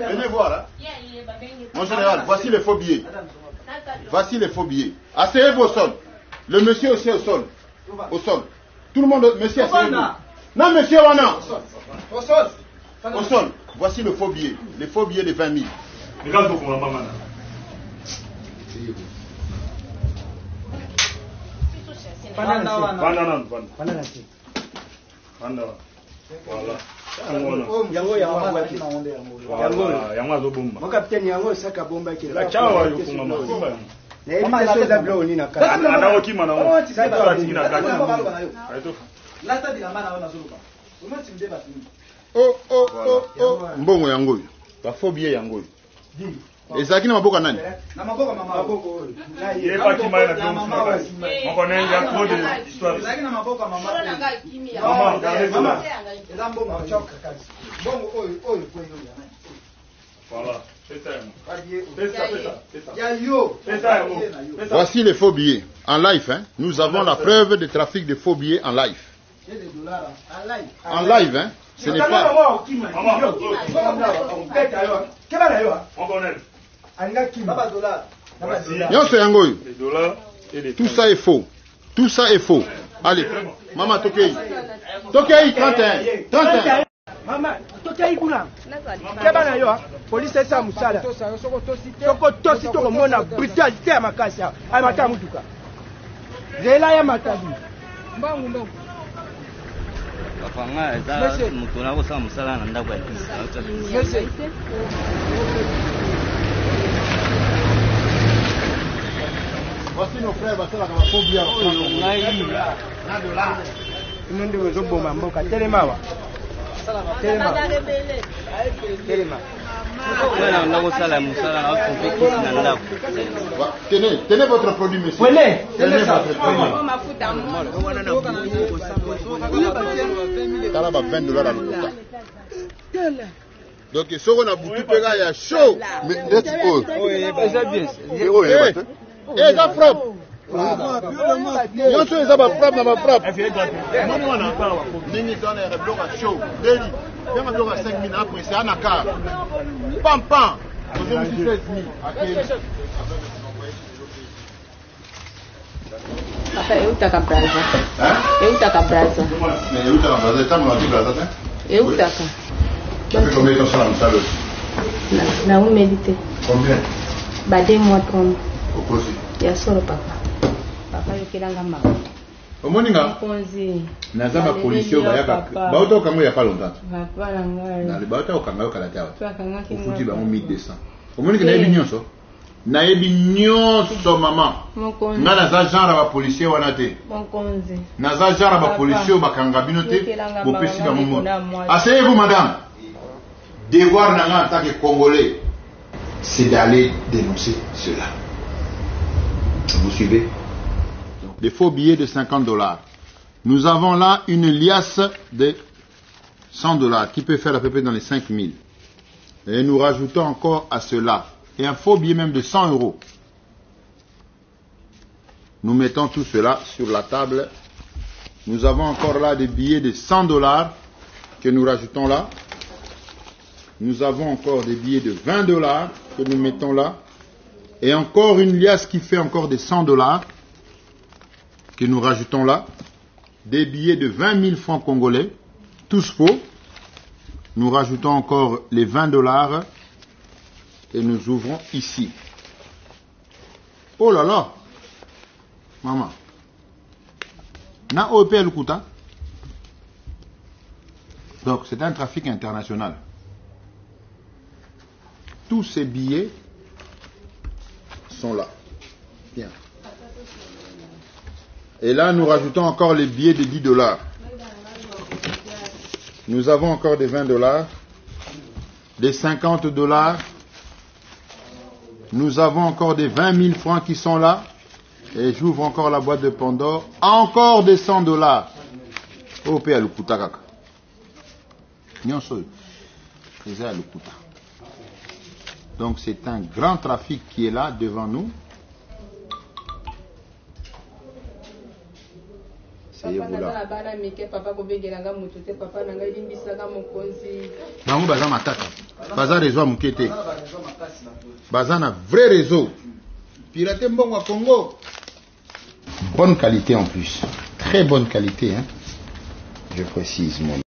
Venez voir. Hein. Mon général, voici les faux billets. Voici les faux billets. Asseyez-vous au sol. Le monsieur aussi au sol. Au sol. Tout le monde, monsieur, asseyez-vous. Non, monsieur Wana. Au sol. Au sol. Voici le faux billet. Les faux billets de 20 000. Mbongo yango ba faux billet yango ezaki na maboka nani na maboka maboko ye pa ki mai na bion on connaît il y a trop de histoires ezaki na maboka mama eza mbongo choka kazi mbongo oyo kwendo yana voilà voici les faux billets en live hein. Nous avons la preuve de trafic de faux billets en live. En live, hein. Ce n'est pas. Tout ça est faux. Tout ça est faux. Allez, maman Tokei. Tokei 31. 31. Maman, Tokei Kuna. Kebana yo, police esa musala. Soko tosi to mona brutalité ya makasi. Ay mata mutuka. Zela ya matabi. Mbangu mbangu. Afanga za mutuna ko sa musala na ndako ya kisa. Voici nos frères, voici la phobie. Na dollar. Nende wezo boma mboka telemawa. Tenez votre produit, monsieur. Tenez votre produit. Donc, ce qu'on a bouti, il y a chaud. Mais c'est propre. Nyonso eza ba frappe na ba frappe. Nini donne un bloc à chaud. Deli. Même un bloc à 5 000 après c'est un accord. Pam pam. Vous avez 16 000. Papa, eu taka braza. Eu taka braza. Mais eu taka braza, tá no braza, né? Eu taka. Tu fais combien ton salaire ça na on méditer. Combien? Ba 2 mois 30. Au cause. Ya solo papa. Papa yokelanga mama. Omoninga? Naza ba policier bayaka. Baoto kango ya pas longtemps. Papa nanga. Na le baoto kango kala tawa. Futi ba 1200. Omoninga na yebi nyonso. Na yebi nyonso mama. Nga naza genre ba policier wana te. Mokonzi. Naza genre ba policier bakanga bino te. Bopesi ba momo. Asseyez-vous madame. Devoir nanga en tant que Congolais, c'est d'aller dénoncer cela. Vous suivez? Des faux billets de 50 $. Nous avons là une liasse de 100 $ qui peut faire à peu près dans les 5 000. Et nous rajoutons encore à cela. Et un faux billet même de 100 €. Nous mettons tout cela sur la table. Nous avons encore là des billets de 100 $ que nous rajoutons là. Nous avons encore des billets de 20 $ que nous mettons là. Et encore une liasse qui fait encore des 100 $ que nous rajoutons là. Des billets de 20 000 francs congolais, tous faux. Nous rajoutons encore les 20 $ et nous ouvrons ici. Oh là là! Maman. Na OP Lukuta. Donc c'est un trafic international. Tous ces billets sont là. Bien. Et là, nous rajoutons encore les billets de 10 $. Nous avons encore des 20 $, des 50 $. Nous avons encore des 20 000 francs qui sont là. Et j'ouvre encore la boîte de Pandore. Encore des 100 $. Oh, Père Lukuta kaka. Nyonso. Eza Lukuta. Donc c'est un grand trafic qui est là devant nous. C'est vous là. Bango baza matata. Baza réseau à Moukete. Baza un vrai réseau. Piraté Mbongo à Congo. Bonne qualité en plus. Très bonne qualité, hein. Je précise, mon